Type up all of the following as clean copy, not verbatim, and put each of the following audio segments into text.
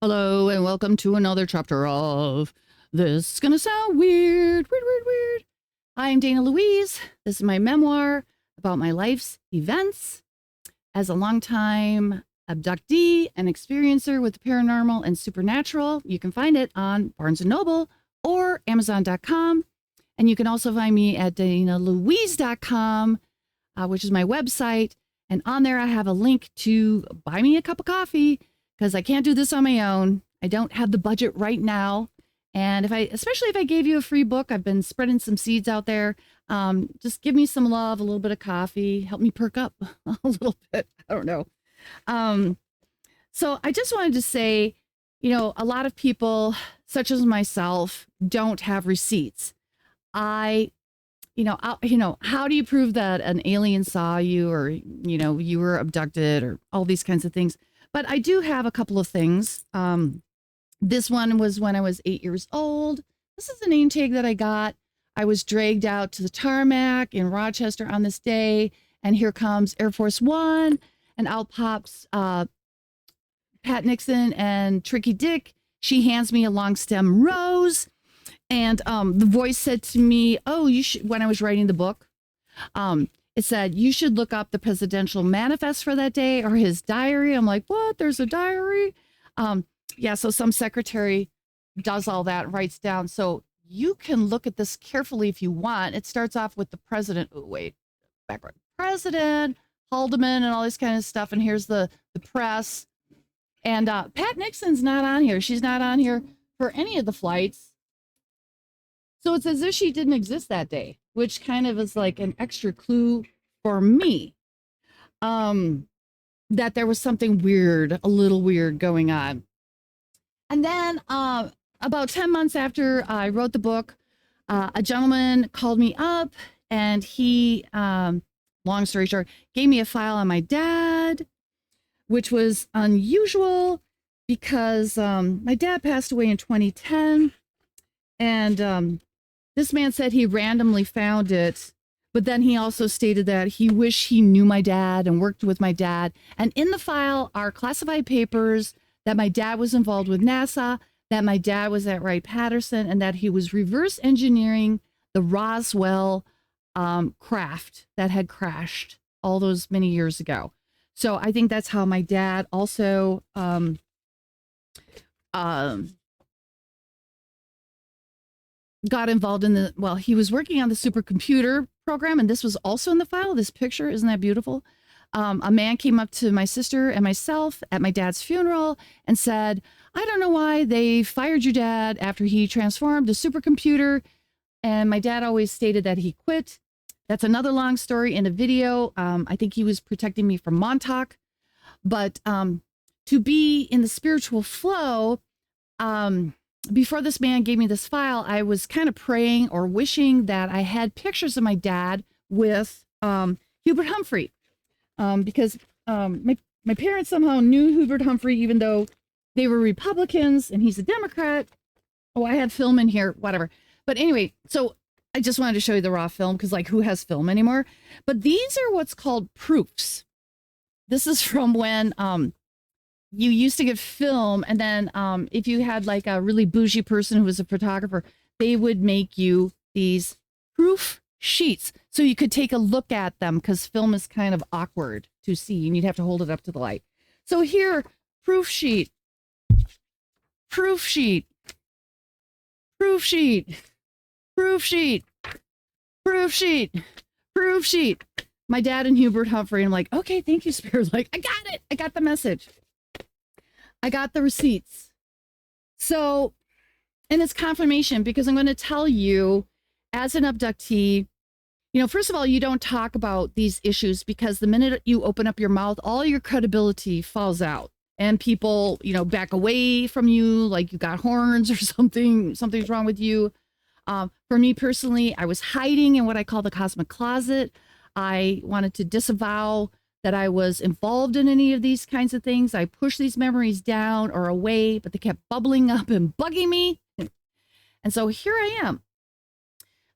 Hello and welcome to another chapter of This is Gonna Sound Weird, Weird, Weird, Weird. I'm Dana Louise. This is my memoir about my life's events as a longtime abductee and experiencer with the paranormal and supernatural. You can find it on Barnes & Noble or Amazon.com. And you can also find me at DanaLouise.com, which is my website. And on there, I have a link to buy me a cup of coffee because I can't do this on my own. I don't have the budget right now. And especially if I gave you a free book, I've been spreading some seeds out there. Just give me some love, a little bit of coffee, help me perk up a little bit. I don't know. So I just wanted to say, a lot of people, such as myself, don't have receipts. How do you prove that an alien saw you or, you were abducted or all these kinds of things? But I do have a couple of things. This one was when I was 8 years old. This is a name tag that I got. I was dragged out to the tarmac in Rochester on this day. And here comes Air Force One. And out pops Pat Nixon and Tricky Dick. She hands me a long stem rose. And the voice said to me, oh, you should, when I was writing the book, it said, you should look up the presidential manifest for that day or his diary. I'm like, what? There's a diary? Yeah, so some secretary does all that, writes down. So you can look at this carefully if you want. It starts off with the president. Oh, wait, backward. President, Haldeman, and all this kind of stuff. And here's the press. And Pat Nixon's not on here. She's not on here for any of the flights. So it's as if she didn't exist that day, which kind of is like an extra clue for me that there was something weird, a little weird going on. And then about 10 months after I wrote the book, a gentleman called me up and he, long story short, gave me a file on my dad, which was unusual because my dad passed away in 2010. And this man said he randomly found it, but then he also stated that he wished he knew my dad and worked with my dad. And in the file are classified papers that my dad was involved with NASA, that my dad was at Wright-Patterson, and that he was reverse engineering the Roswell craft that had crashed all those many years ago. So I think that's how my dad also got involved in he was working on the supercomputer program, and this was also in the file, this picture. Isn't that beautiful? A man came up to my sister and myself at my dad's funeral and said, I don't know why they fired your dad after he transformed the supercomputer. And my dad always stated that he quit. That's another long story in a video. I think he was protecting me from Montauk. But to be in the spiritual flow, before this man gave me this file, I was kind of praying or wishing that I had pictures of my dad with Hubert Humphrey, because my parents somehow knew Hubert Humphrey, even though they were Republicans and he's a Democrat. Oh, I had film in here, whatever. But anyway, so I just wanted to show you the raw film because, like, who has film anymore? But these are what's called proofs. This is from when you used to get film, and then if you had like a really bougie person who was a photographer, they would make you these proof sheets so you could take a look at them because film is kind of awkward to see and you'd have to hold it up to the light. So here, proof sheet, proof sheet, proof sheet, proof sheet, proof sheet, proof sheet. My dad and Hubert Humphrey. I'm like, okay, thank you, Spirit. Like, I got it. I got the message. I got the receipts. So, and it's confirmation because I'm going to tell you as an abductee, first of all, you don't talk about these issues because the minute you open up your mouth, all your credibility falls out and people, back away from you like you got horns or something's wrong with you. For me personally, I was hiding in what I call the cosmic closet. I wanted to disavow that I was involved in any of these kinds of things. I pushed these memories down or away, but they kept bubbling up and bugging me. And so here I am.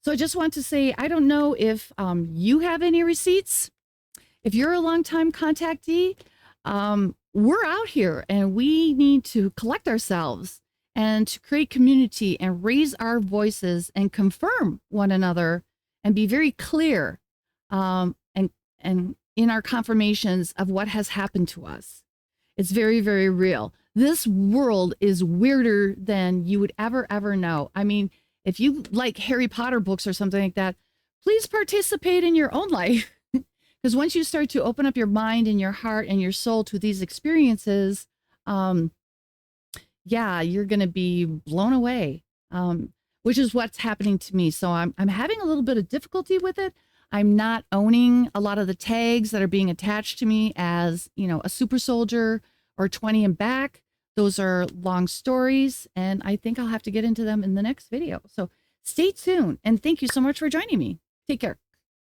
So I just want to say, I don't know if you have any receipts. If you're a longtime contactee, we're out here and we need to collect ourselves and to create community and raise our voices and confirm one another and be very clear, and in our confirmations of what has happened to us. It's very, very real. This world is weirder than you would ever know. I mean, if you like Harry Potter books or something like that, please participate in your own life. Because once you start to open up your mind and your heart and your soul to these experiences, yeah, you're going to be blown away, which is what's happening to me. So I'm having a little bit of difficulty with it. I'm not owning a lot of the tags that are being attached to me as, you know, a super soldier or 20 and back. Those are long stories, and I think I'll have to get into them in the next video. So stay tuned, and thank you so much for joining me. Take care.